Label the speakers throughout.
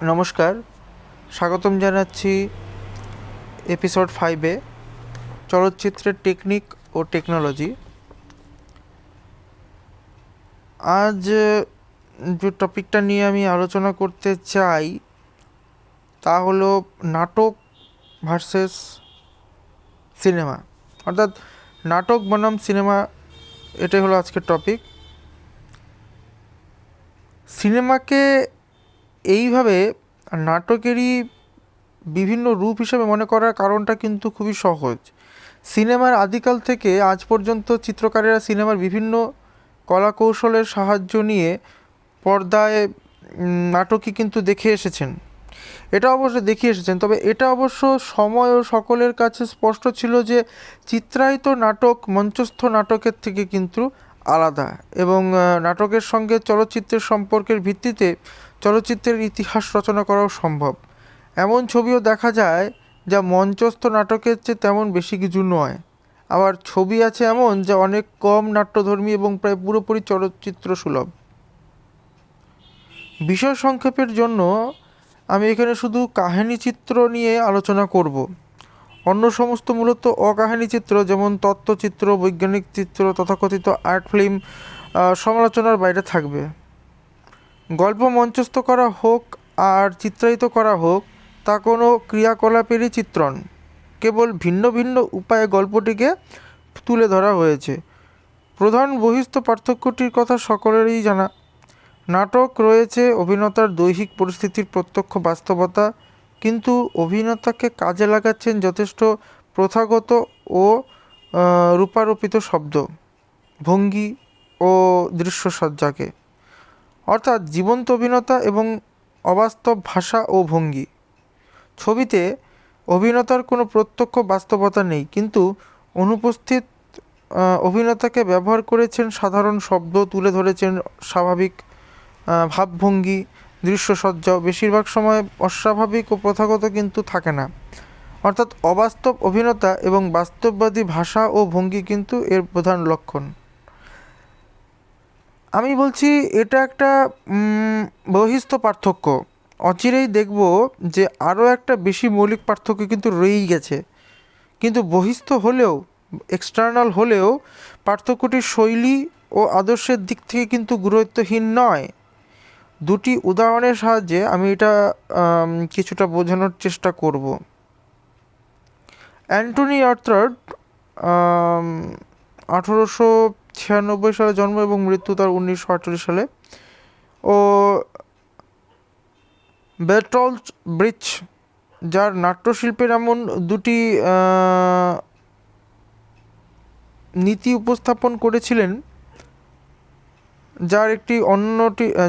Speaker 1: নমস্কার, স্বাগতম জানাচ্ছি এপিসোড 5-এ চলচ্চিত্রের টেকনিক ও টেকনোলজি। আজ যে টপিকটা নিয়ে আমি আলোচনা করতে চাই তা হলো নাটক ভার্সেস সিনেমা, অর্থাৎ নাটক বনাম সিনেমা। এটাই হলো আজকের টপিক। সিনেমাকে এইভাবে নাটকেরই বিভিন্ন রূপ হিসেবে মনে করার কারণটা কিন্তু খুবই সহজ। সিনেমার আদিকাল থেকে আজ পর্যন্ত চিত্রকারেরা সিনেমার বিভিন্ন কলাকৌশলের সাহায্য নিয়ে পর্দায় নাটকই কিন্তু দেখিয়ে এসেছেন। তবে এটা অবশ্য সময় ও সকলের কাছে স্পষ্ট ছিল যে চিত্রায়িত নাটক মঞ্চস্থ নাটকের থেকে কিন্তু আলাদা, এবং নাটকের সঙ্গে চলচ্চিত্রের সম্পর্কের ভিত্তিতে চলচ্চিত্রের ইতিহাস রচনা করাও সম্ভব। এমন ছবিও দেখা যায় যা মঞ্চস্থ নাটকের চেয়ে তেমন বেশি কিছু নয়। আবার ছবি আছে এমন যা অনেক কম নাট্যধর্মী এবং প্রায় পুরোপুরি চলচ্চিত্র সুলভ। বিষয় সংক্ষেপের জন্য আমি এখানে শুধু কাহিনী চিত্র নিয়ে আলোচনা করব। অন্য সমস্ত মূলত অকাহিনী চিত্র, যেমন তথ্যচিত্র, বৈজ্ঞানিক চিত্র, তথাকথিত আর্ট ফিল্ম সমালোচনার বাইরে থাকবে। গল্প মঞ্চস্থ করা হোক আর চিত্রায়িত করা হোক, তা কোনো ক্রিয়াকলাপেরই চিত্রণ, কেবল ভিন্ন ভিন্ন উপায়ে গল্পটিকে তুলে ধরা হয়েছে। প্রধান বহিস্থ পার্থক্যটির কথা সকলেরই জানা। নাটক রয়েছে অভিনেতার দৈহিক পরিস্থিতির প্রত্যক্ষ বাস্তবতা, কিন্তু অভিনেতাকে কাজে লাগাচ্ছেন যথেষ্ট প্রথাগত ও রূপারোপিত শব্দ, ভঙ্গি ও দৃশ্যসজ্জাকে, অর্থাৎ জীবন্ত অভিনেতা এবং অবাস্তব ভাষা ও ভঙ্গি। ছবিতে অভিনেতার কোনো প্রত্যক্ষ বাস্তবতা নেই, কিন্তু অনুপস্থিত অভিনেতাকে ব্যবহার করেছেন সাধারণ শব্দ, তুলে ধরেছেন স্বাভাবিক ভাবভঙ্গি, দৃশ্যসজ্জাও বেশিরভাগ সময় অস্বাভাবিক ও প্রথাগত কিন্তু থাকে না। অর্থাৎ অবাস্তব অভিনেতা এবং বাস্তববাদী ভাষা ও ভঙ্গি কিন্তু এর প্রধান লক্ষণ। আমি বলছি এটা একটা বহিস্থ পার্থক্য। অচিরেই দেখব যে আরও একটা বেশি মৌলিক পার্থক্য কিন্তু রয়েই গেছে, কিন্তু বহিস্থ হলেও, এক্সটার্নাল হলেও পার্থক্যটির শৈলী ও আদর্শের দিক থেকে কিন্তু গুরুত্বহীন নয়। দুটি উদাহরণের সাহায্যে আমি এটা কিছুটা বোঝানোর চেষ্টা করব। অ্যান্টনি আর্থার 1896 সালে জন্ম এবং মৃত্যু তার 1948 সালে, ও বের্টল্ট ব্রিচ, যার নাট্যশিল্পের এমন দুটি নীতি উপস্থাপন করেছিলেন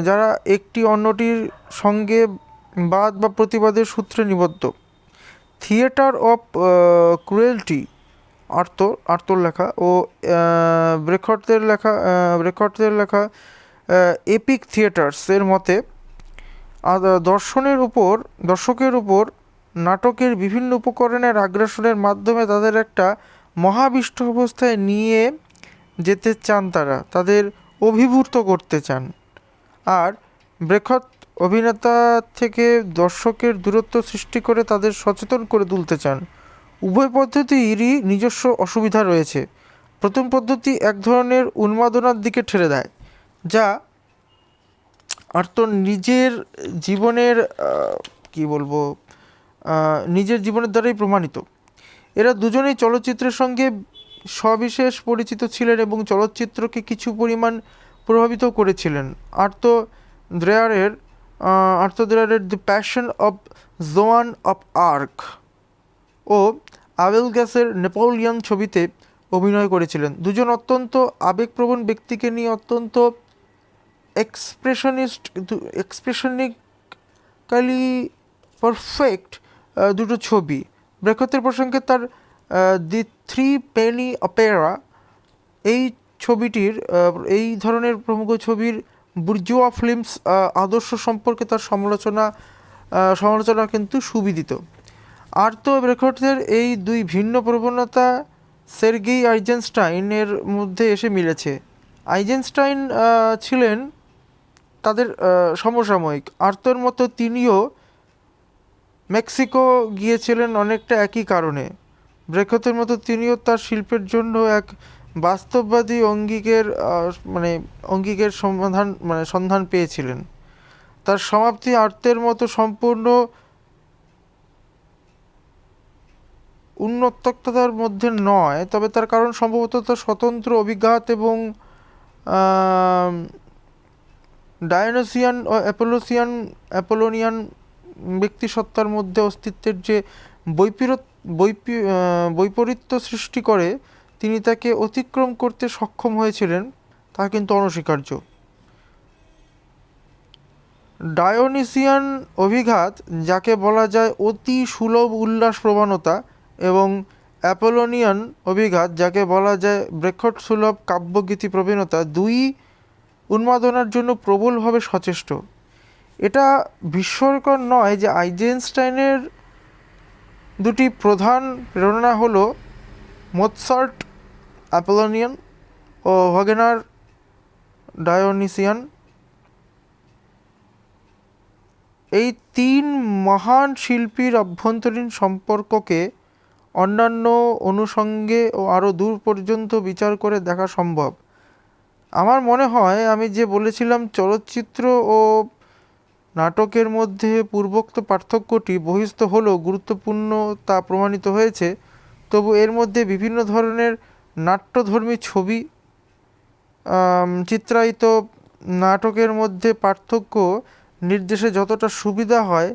Speaker 1: যারা একটি অন্যটির সঙ্গে বাদ বা প্রতিবাদের সূত্রে নিবদ্ধ। থিয়েটার অফ ক্রুয়েলটি, আর্তর লেখা, ও ব্রেখটের লেখা এপিক থিয়েটার্স এর মতে দর্শকের উপর নাটকের বিভিন্ন উপকরণের আগ্রাসনের মাধ্যমে তাদের একটা মহাবিষ্ট অবস্থায় নিয়ে যেতে চান, তাদের অভিভূত করতে চান। আর ব্রেখট অভিনেতা থেকে দর্শকের দূরত্ব সৃষ্টি করে তাদের সচেতন করে তুলতে চান। উভয় পদ্ধতিরই নিজস্ব অসুবিধা রয়েছে। প্রথম পদ্ধতি এক ধরনের উন্মাদনার দিকে ঠেলে দেয়, যা আর্তর নিজের জীবনের নিজের জীবনের দ্বারাই প্রমাণিত। এরা দুজনেই চলচ্চিত্রের সঙ্গে সবিশেষ পরিচিত ছিলেন এবং চলচ্চিত্রকে কিছু পরিমাণ প্রভাবিত করেছিলেন। আর্তো দ্রেয়ারের দ্য প্যাশন অব জোয়ান অফ আর্ক ও আবেল গ্যাসের নেপোলিয়ন ছবিতে অভিনয় করেছিলেন। দুজন অত্যন্ত আবেগপ্রবণ ব্যক্তিকে নিয়ে অত্যন্ত এক্সপ্রেশনিক্যালি পারফেক্ট দুটো ছবি। ব্রেখতের প্রসঙ্গে তার দি থ্রি পেনি অপেরা এই ছবিটির এই ধরনের প্রমুখ ছবির বুর্জোয়া ফিল্মস আদর্শ সম্পর্কে তার সমালোচনা কিন্তু সুবিদিত। আর্তো ব্রেখটের এই দুই ভিন্ন প্রবণতা সের্গেই আইজেনস্টাইনের মধ্যে এসে মিলেছে। আইজেনস্টাইন ছিলেন তাদের সমসাময়িক। আর্তোর মতো তিনিও মেক্সিকো গিয়েছিলেন অনেকটা একই কারণে। ব্রেখতের মতো তিনিও তার শিল্পের জন্য এক বাস্তববাদী অঙ্গিকের সন্ধান পেয়েছিলেন। তার সমাপ্তি আর্তের মতো সম্পূর্ণ উন্মত্ততার মধ্যে নয়, তবে তার কারণ সম্ভবত তার স্বতন্ত্র অভিঘাত এবং ডায়োনিসিয়ান ও অ্যাপোলোনিয়ান ব্যক্তিসত্তার মধ্যে অস্তিত্বের যে বৈপরীত্য সৃষ্টি করে তিনি তাকে অতিক্রম করতে সক্ষম হয়েছিলেন, তা কিন্তু অনস্বীকার্য। ডায়োনিসিয়ান অভিঘাত, যাকে বলা যায় অতি সুলভ উল্লাস প্রবণতা, এবং অ্যাপোলোনিয়ান অভিঘাত, যাকে বলা যায় ব্রেখট সুলভ কাব্যগীতি প্রবণতা, দুই উন্মাদনার জন্য প্রবলভাবে সচেষ্ট। এটা বিস্ময়কর নয় যে আইজেনস্টাইনের দুটি প্রধান প্রেরণা হলো মোৎসার্ট অ্যাপোলোনিয়ান ও ওয়াগনার ডায়োনিসিয়ান। এই তিন মহান শিল্পীর অভ্যন্তরীণ সম্পর্ককে অন্যান্য অনুষঙ্গে ও আরও দূর পর্যন্ত বিচার করে দেখা সম্ভব। আমার মনে হয় আমি যে বলেছিলাম চলচ্চিত্র ও নাটকের মধ্যে পূর্বোক্ত পার্থক্যটি বহিস্থ হলেও গুরুত্বপূর্ণ তা প্রমাণিত হয়েছে, তবু এর মধ্যে বিভিন্ন ধরনের নাট্যধর্মী ছবি চিত্রায়িত নাটকের মধ্যে পার্থক্য নির্দেশে যতটা সুবিধা হয়,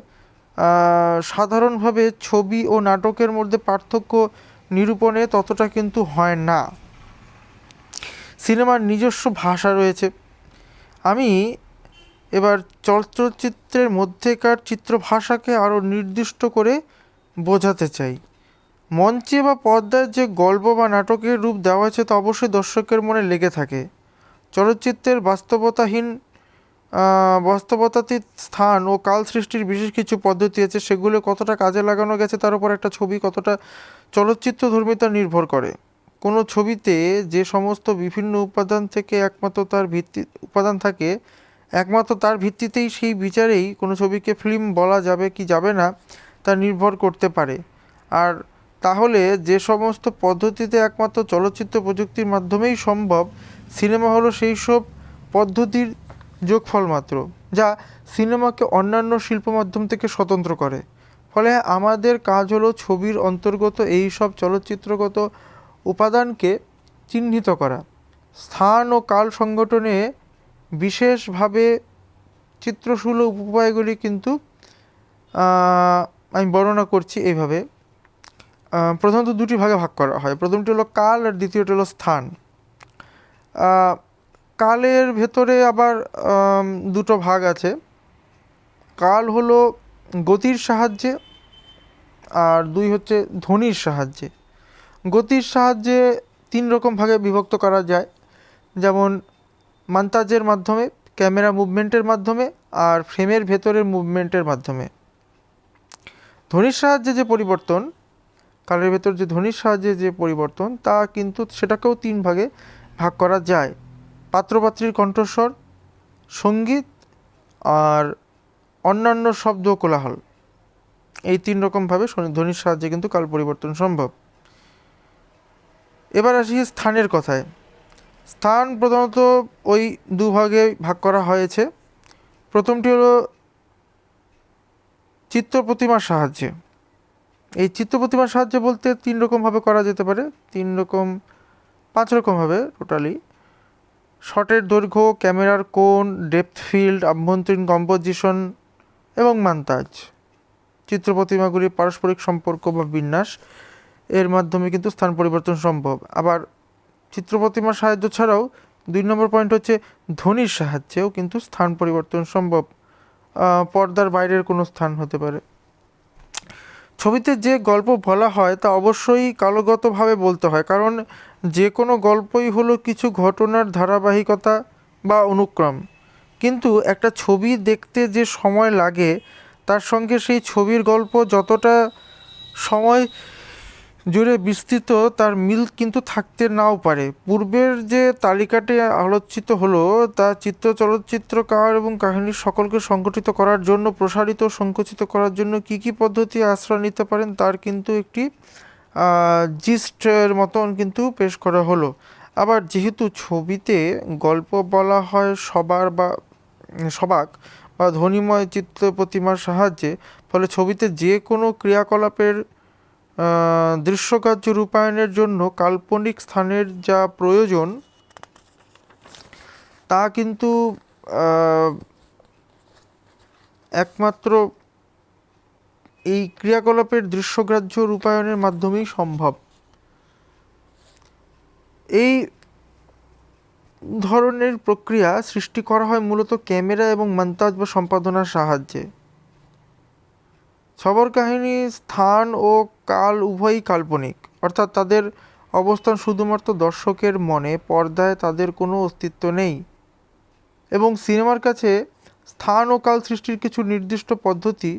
Speaker 1: সাধারণভাবে ছবি ও নাটকের মধ্যে পার্থক্য নিরূপণে ততটা কিন্তু হয় না। সিনেমার নিজস্ব ভাষা রয়েছে। আমি এবার চলচ্চিত্রের মধ্যেকার চিত্রভাষাকে আরও নির্দিষ্ট করে বোঝাতে চাই। মঞ্চে বা পর্দায় যে গল্প বা নাটকের রূপ দেওয়া হয়েছে তা অবশ্যই দর্শকের মনে লেগে থাকে। চলচ্চিত্রের বাস্তবতাতীত স্থান ও কাল সৃষ্টির বিশেষ কিছু পদ্ধতি আছে, সেগুলো কতটা কাজে লাগানো গেছে তার উপর একটা ছবি কতটা চলচ্চিত্রধর্মিতা নির্ভর করে। কোনো ছবিতে যে সমস্ত বিভিন্ন উপাদান থাকে একমাত্র তার ভিত্তিতেই সেই বিচারেই কোনো ছবিকে ফিল্ম বলা যাবে কি যাবে না তা নির্ভর করতে পারে। আর তাহলে যে সমস্ত পদ্ধতিতে একমাত্র চলচ্চিত্র প্রযুক্তির মাধ্যমেই সম্ভব, সিনেমা হলো সেই সব পদ্ধতির যোগফল মাত্র, যা সিনেমাকে অন্যান্য শিল্প মাধ্যম থেকে স্বতন্ত্র করে। ফলে আমাদের কাজ হলো ছবির অন্তর্গত এই সব চলচ্চিত্রগত উপাদানকে চিহ্নিত করা। স্থান ও কাল সংগঠনে বিশেষভাবে চিত্রসুলভ উপায়গুলি কিন্তু আমি বর্ণনা করছি এইভাবে। প্রথমত দুটি ভাগে ভাগ করা হয়। প্রথমটি হলো কাল আর দ্বিতীয়টি হলো স্থান। কালের ভেতরে আবার দুটো ভাগ আছে। কাল হলো গতির সাহায্যে আর দুই হচ্ছে ধ্বনির সাহায্যে। গতির সাহায্যে তিন রকম ভাগে বিভক্ত করা যায়, যেমন মন্তাজের মাধ্যমে, ক্যামেরা মুভমেন্টের মাধ্যমে আর ফ্রেমের ভেতরের মুভমেন্টের মাধ্যমে। ধ্বনির সাহায্যে যে পরিবর্তন, কালের ভেতর যে ধ্বনির সাহায্যে যে পরিবর্তন, তা কিন্তু সেটাকেও তিন ভাগে ভাগ করা যায়। পাত্রপাত্রীর কণ্ঠস্বর, সঙ্গীত আর অন্যান্য শব্দ কোলাহল, এই তিন রকমভাবে ধ্বনির সাহায্যে কিন্তু কাল পরিবর্তন সম্ভব। এবার আসি স্থানের কথায়। স্থান প্রধানত ওই দুভাগে ভাগ করা হয়েছে। প্রথমটি হলো চিত্রপ্রতিমার সাহায্যে। এই চিত্রপ্রতিমার সাহায্যে বলতে তিন রকমভাবে করা যেতে পারে, পাঁচ রকমভাবে টোটালি। শটের দৈর্ঘ্য, ক্যামেরার কোণ, ডেপথ ফিল্ড, আভ্যন্তরীণ কম্পোজিশন এবং মন্তাজ। চিত্রপ্রতিমাগুলির পারস্পরিক সম্পর্ক বা বিন্যাস এর মাধ্যমে কিন্তু স্থান পরিবর্তন সম্ভব। আবার চিত্রপ্রতিমার সাহায্য ছাড়াও 2 নম্বর পয়েন্ট হচ্ছে ধ্বনির সাহায্যেও কিন্তু স্থান পরিবর্তন সম্ভব। পর্দার বাইরের কোনো স্থান হতে পারে। ছবিতে যে গল্প বলা হয় তা অবশ্যই কালগতভাবে বলতে হয়, কারণ যে কোনো গল্পই হলো কিছু ঘটনার ধারাবাহিকতা বা অনুক্রম। কিন্তু একটা ছবি দেখতে যে সময় লাগে তার সঙ্গে সেই ছবির গল্প যতটা সময় জুড়ে বিস্তৃত, তার মিল কিন্তু থাকতে নাও পারে। পূর্বের যে তালিকাটি আলোচিত হলো তা চলচ্চিত্রকার এবং কাহিনীর সকলকে সংগঠিত করার জন্য, প্রসারিত ও সংকুচিত করার জন্য কী কী পদ্ধতি আশ্রয় নিতে পারেন তার কিন্তু একটি জিস্টের মতন কিন্তু পেশ করা হলো। আবার যেহেতু ছবিতে গল্প বলা হয় সবাক বা ধ্বনিময় চিত্র প্রতিমার সাহায্যে, ফলে ছবিতে যে কোনো ক্রিয়াকলাপের দৃশ্যকার্য রূপায়ণের জন্য কাল্পনিক স্থানের যা প্রয়োজন তা কিন্তু একমাত্র এই ক্রিয়াকলাপের দৃশ্যগ্রাহ্য রূপায়ণের মাধ্যমেই সম্ভব। এই ধরনের প্রক্রিয়া সৃষ্টি করা হয় মূলত ক্যামেরা এবং মন্তাজ বা সম্পাদনার সাহায্যে। খবর কাহিনী স্থান ও কাল উভয়ই কাল্পনিক, অর্থাৎ তাদের অবস্থান শুধুমাত্র দর্শকের মনে, পর্দায় তাদের কোনো অস্তিত্ব নেই, এবং সিনেমার কাছে স্থান ও কাল সৃষ্টির কিছু নির্দিষ্ট পদ্ধতি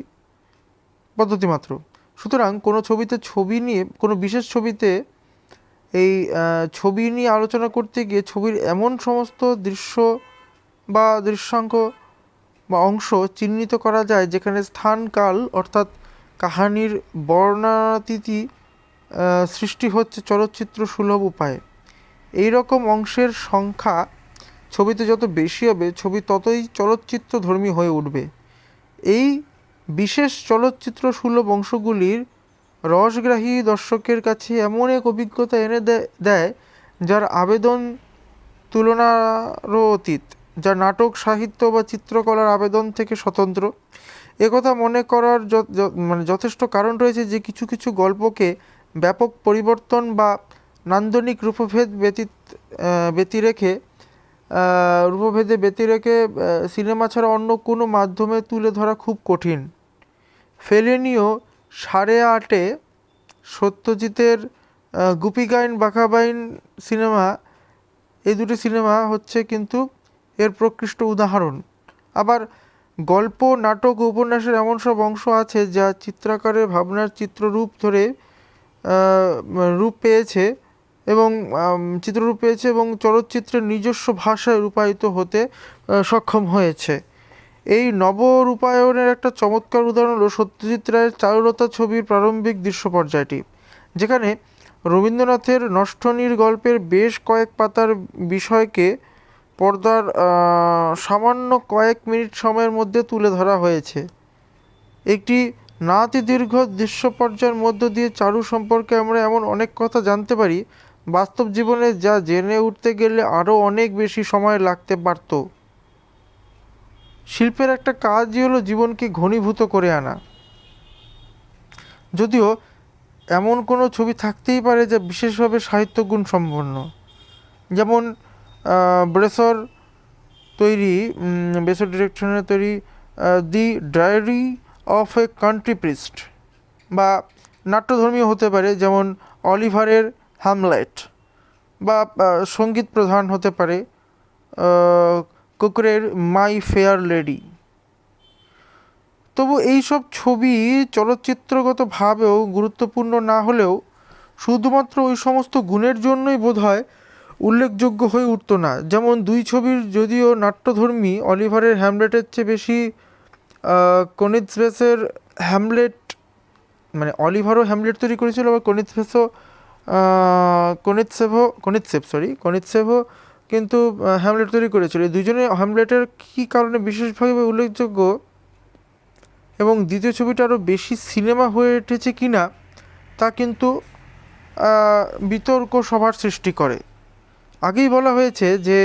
Speaker 1: মাত্র। সুতরাং কোনো বিশেষ ছবিতে এই ছবি নিয়ে আলোচনা করতে গিয়ে ছবির এমন সমস্ত দৃশ্য বা দৃশ্যাঙ্ক বা অংশ চিহ্নিত করা যায় যেখানে স্থান কাল অর্থাৎ কাহিনীর বর্ণনাতীতি সৃষ্টি হচ্ছে চলচ্চিত্র সুলভ উপায়ে। এই রকম অংশের সংখ্যা ছবিতে যত বেশি হবে, ছবি ততই চলচ্চিত্রধর্মী হয়ে উঠবে। এই বিশেষ চলচ্চিত্র সুলভ অংশগুলির রসগ্রাহী দর্শকের কাছে এমন এক অভিজ্ঞতা এনে দেয় যার আবেদন তুলনারও অতীত, যা নাটক সাহিত্য বা চিত্রকলার আবেদন থেকে স্বতন্ত্র। একথা মনে করার যথেষ্ট কারণ রয়েছে যে কিছু কিছু গল্পকে ব্যাপক পরিবর্তন বা নান্দনিক রূপভেদে ব্যতিরেকে সিনেমা ছাড়া অন্য কোনো মাধ্যমে তুলে ধরা খুব কঠিন। ফেলেনিও 8.5-এ সত্যজিতের গুপি গাইন বাঘাবাইন সিনেমা, এই দুটি সিনেমা হচ্ছে কিন্তু এর প্রকৃষ্ট উদাহরণ। আবার গল্প, নাটক ও উপন্যাসের এমন সব অংশ আছে যা চিত্রাকারে ভাবনার চিত্ররূপ পেয়েছে এবং চলচ্চিত্রের নিজস্ব ভাষায় রূপায়িত হতে সক্ষম হয়েছে। এই নবরূপায়ণের একটা চমৎকার উদাহরণ হলো সত্যজিৎ রায়ের চারুলতা ছবির প্রারম্ভিক দৃশ্য পর্যায়টি, যেখানে রবীন্দ্রনাথের নষ্টনীড় গল্পের বেশ কয়েক পাতার বিষয়কে পর্দার সামান্য কয়েক মিনিট সময়ের মধ্যে তুলে ধরা হয়েছে। একটি নাতি দীর্ঘ দৃশ্য পর্যায়ের মধ্য দিয়ে চারু সম্পর্কে আমরা এমন অনেক কথা জানতে পারি, বাস্তব জীবনে যা জেনে উঠতে গেলে আরও অনেক বেশি সময় লাগতে পারত। শিল্পের একটা কাজই হলো জীবনকে ঘনীভূত করে আনা। যদিও এমন কোনো ছবি থাকতেই পারে যা বিশেষভাবে সাহিত্যগুণ সম্পন্ন, যেমন বেসর ডিরেকশনের তৈরি the diary of a country priest, বা নাট্যধর্মী হতে পারে যেমন অলিভারের হ্যামলেট, বা সঙ্গীত প্রধান হতে পারে কুকারের মাই ফেয়ার লেডি। তবু এইসব ছবি চলচ্চিত্রগতভাবেও গুরুত্বপূর্ণ না হলেও শুধুমাত্র ওই সমস্ত গুণের জন্যই বোধহয় উল্লেখযোগ্য হয়ে উঠত না। যেমন দুই ছবির যদিও নাট্যধর্মী, অলিভারের হ্যামলেটের চেয়ে বেশি কনিৎসেভের হ্যামলেট, মানে অলিভারও হ্যামলেট তৈরি করেছিল, আবার কনিৎসেভও কিন্তু হ্যামলেট তৈরি করেছিল। এই দুজনে হ্যামলেটের কী কারণে বিশেষভাবে উল্লেখযোগ্য এবং দ্বিতীয় ছবিটা আরও বেশি সিনেমা হয়ে উঠেছে কিনা তা কিন্তু বিতর্ক সভার সৃষ্টি করে। আগেই বলা হয়েছে যে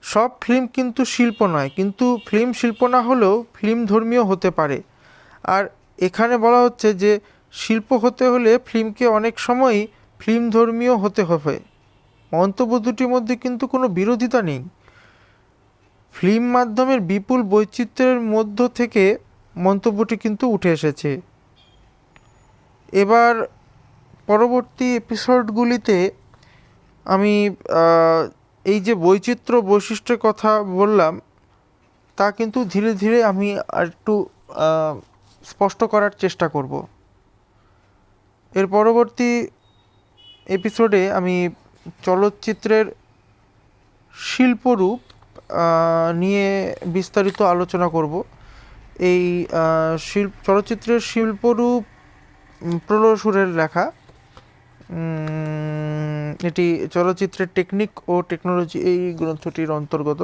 Speaker 1: সব ফিল্ম কিন্তু শিল্প নয়, কিন্তু ফিল্ম শিল্প না হলেও ফিল্ম ধর্মীয় হতে পারে। আর এখানে বলা হচ্ছে যে শিল্প হতে হলে ফিল্মকে অনেক সময়ই ফিল্ম ধর্মীয় হতে হবে। মন্তব্য দুটির মধ্যে কিন্তু কোনো বিরোধিতা নেই। ফিল্ম মাধ্যমের বিপুল বৈচিত্র্যের মধ্য থেকে মন্তব্যটি কিন্তু উঠে এসেছে। এবার পরবর্তী এপিসোডগুলিতে আমি এই যে বৈশিষ্ট্যের কথা বললাম তা কিন্তু ধীরে ধীরে আমি আর একটু স্পষ্ট করার চেষ্টা করব। এর পরবর্তী এপিসোডে আমি চলচ্চিত্রের শিল্পরূপ নিয়ে বিস্তারিত আলোচনা করব। এই চলচ্চিত্রের শিল্পরূপ প্রলসুরের লেখা। এটি চলচ্চিত্রের টেকনিক ও টেকনোলজি এই গ্রন্থটির অন্তর্গত।